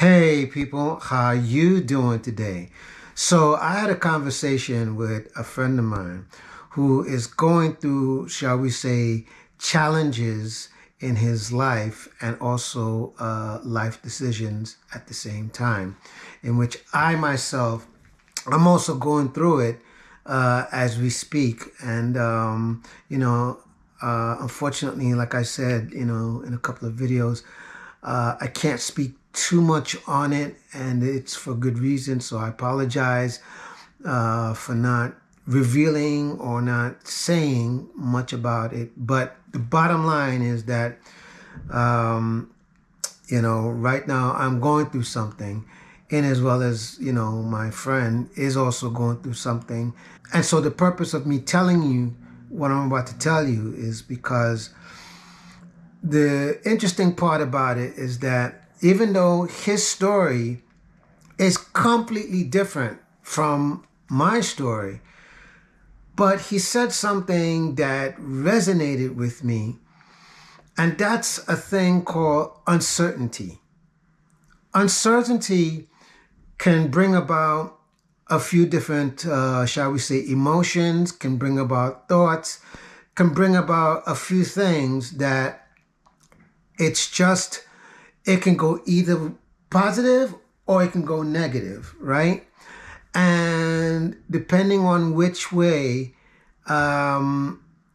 Hey people, how you doing today? So I had a conversation with a friend of mine who is going through, shall we say, challenges in his life and also life decisions at the same time, in which I myself, I'm also going through it as we speak. And, unfortunately, like I said, in a couple of videos, I can't speak too much on it, and it's for good reason. So I apologize for not revealing or not saying much about it. But the bottom line is that, right now I'm going through something, and as well as, my friend is also going through something. And so the purpose of me telling you what I'm about to tell you is because the interesting part about it is that even though his story is completely different from my story, but he said something that resonated with me, and that's a thing called uncertainty. Uncertainty can bring about a few different, shall we say, emotions, can bring about thoughts, can bring about a few things that it can go either positive or it can go negative, right? And depending on which way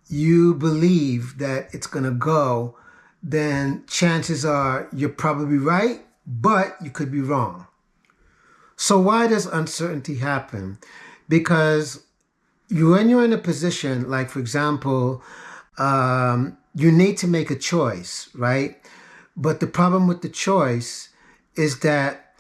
you believe that it's going to go, then chances are you're probably right, but you could be wrong. So why does uncertainty happen? Because when you're in a position, like for example, you need to make a choice, right? But the problem with the choice is that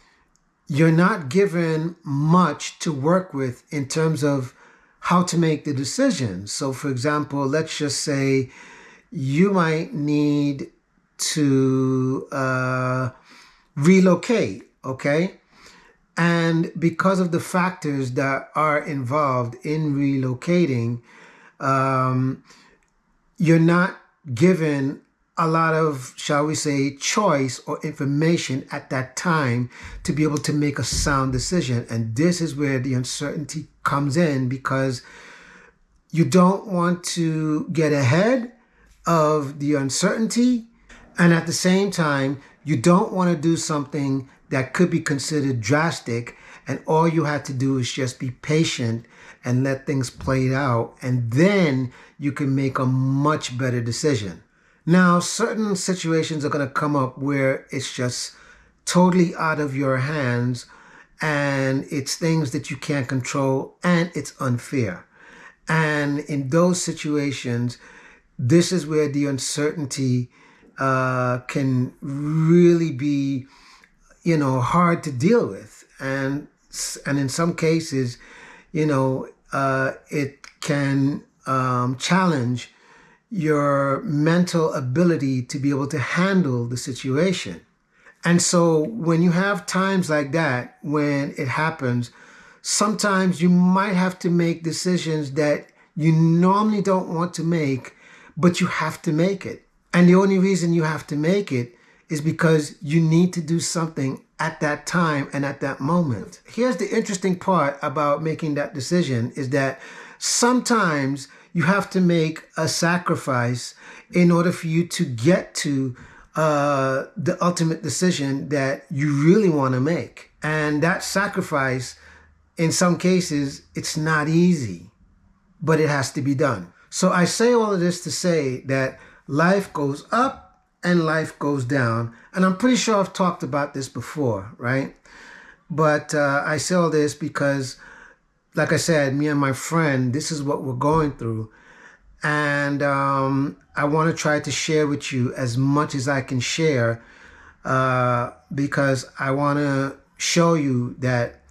you're not given much to work with in terms of how to make the decision. So for example, let's just say you might need to relocate, okay? And because of the factors that are involved in relocating, you're not given a lot of, shall we say, choice or information at that time to be able to make a sound decision. And this is where the uncertainty comes in, because you don't want to get ahead of the uncertainty. And at the same time, you don't want to do something that could be considered drastic. And all you have to do is just be patient and let things play out. And then you can make a much better decision. Now, certain situations are going to come up where it's just totally out of your hands and it's things that you can't control and it's unfair. And in those situations, this is where the uncertainty can really be, hard to deal with. And in some cases, it can challenge your mental ability to be able to handle the situation. And so when you have times like that, when it happens, sometimes you might have to make decisions that you normally don't want to make, but you have to make it. And the only reason you have to make it is because you need to do something at that time and at that moment. Here's the interesting part about making that decision is that sometimes you have to make a sacrifice in order for you to get to the ultimate decision that you really want to make. And that sacrifice, in some cases, it's not easy, but it has to be done. So I say all of this to say that life goes up and life goes down. And I'm pretty sure I've talked about this before, right? But I say all this because, like I said, me and my friend, this is what we're going through. And I want to try to share with you as much as I can share because I want to show you that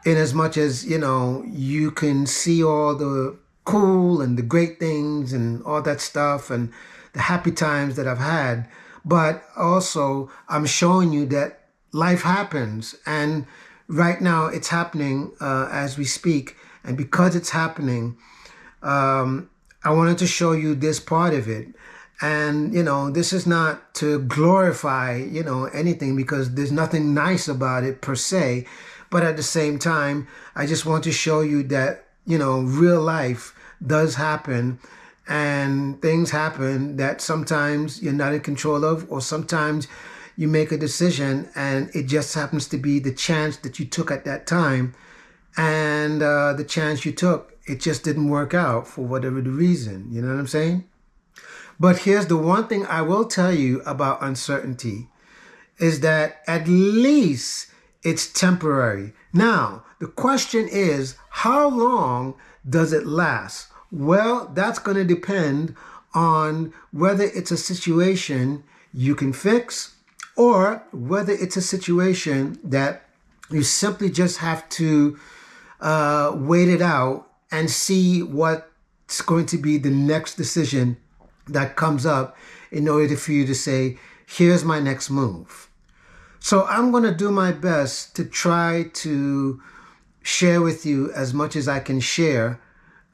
in as much as, you can see all the cool and the great things and all that stuff and the happy times that I've had, but also I'm showing you that life happens. And right now it's happening as we speak. And because it's happening, I wanted to show you this part of it. And, this is not to glorify, anything, because there's nothing nice about it per se. But at the same time, I just want to show you that, real life does happen, and things happen that sometimes you're not in control of, or sometimes you make a decision and it just happens to be the chance that you took at that time. And the chance you took, it just didn't work out for whatever the reason. You know what I'm saying? But here's the one thing I will tell you about uncertainty, is that at least it's temporary. Now, the question is, how long does it last? Well, that's going to depend on whether it's a situation you can fix, or whether it's a situation that you simply just have to wait it out and see what's going to be the next decision that comes up in order for you to say, here's my next move. So I'm going to do my best to try to share with you as much as I can share,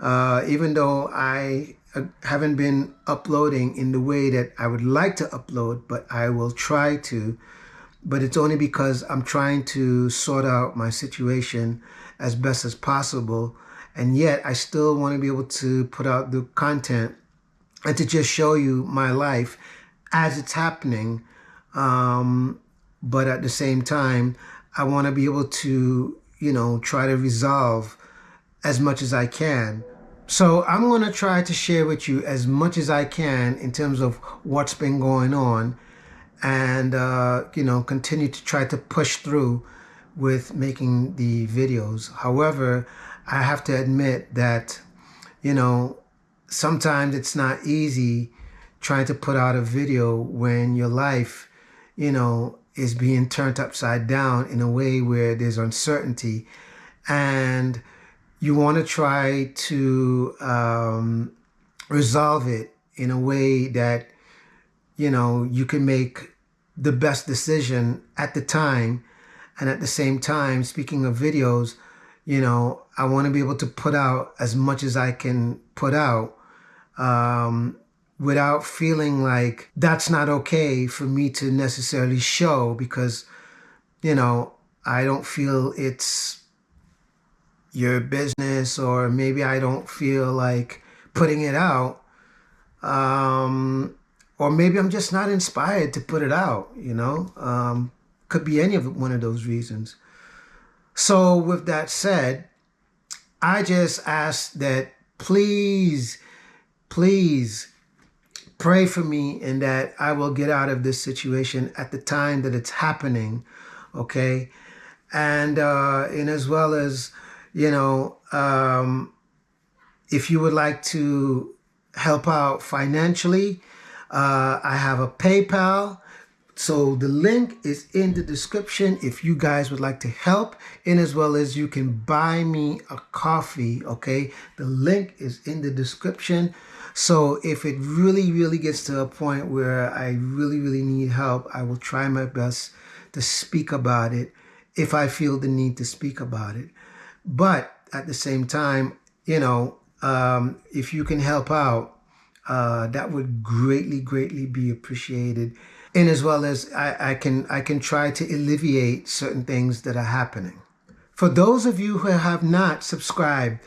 even though I haven't been uploading in the way that I would like to upload, but I will try to. But it's only because I'm trying to sort out my situation as best as possible. And yet I still want to be able to put out the content and to just show you my life as it's happening. But at the same time, I want to be able to, try to resolve as much as I can. So I'm going to try to share with you as much as I can in terms of what's been going on, and, continue to try to push through with making the videos. However, I have to admit that, sometimes it's not easy trying to put out a video when your life, is being turned upside down in a way where there's uncertainty, and you want to try to resolve it in a way that, you can make the best decision at the time. And at the same time, speaking of videos, I want to be able to put out as much as I can put out, without feeling like that's not okay for me to necessarily show, because, I don't feel it's your business, or maybe I don't feel like putting it out, or maybe I'm just not inspired to put it out, could be one of those reasons. So with that said, I just ask that please pray for me, and that I will get out of this situation at the time that it's happening, okay? And as well as, if you would like to help out financially, I have a PayPal. So the link is in the description if you guys would like to help, and as well as you can buy me a coffee, okay? The link is in the description. So if it really gets to a point where I really need help, I will try my best to speak about it if I feel the need to speak about it. But at the same time, if you can help out, that would greatly be appreciated. And as well as I can try to alleviate certain things that are happening. For those of you who have not subscribed,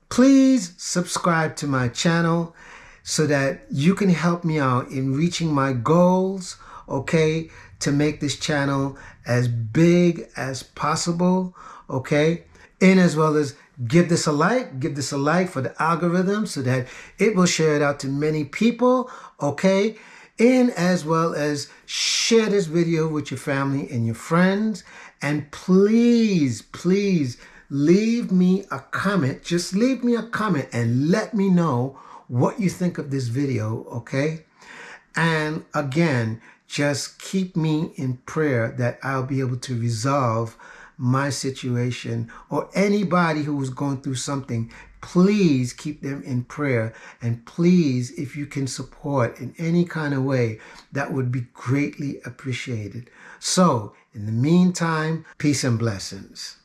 please subscribe to my channel so that you can help me out in reaching my goals, okay, to make this channel as big as possible, okay? And as well as give this a like for the algorithm so that it will share it out to many people, okay? And as well as share this video with your family and your friends. And please leave me a comment. Just leave me a comment and let me know what you think of this video, okay? And again, just keep me in prayer that I'll be able to resolve my situation, or anybody who is going through something. Please keep them in prayer. And please, if you can support in any kind of way, that would be greatly appreciated. So in the meantime, peace and blessings.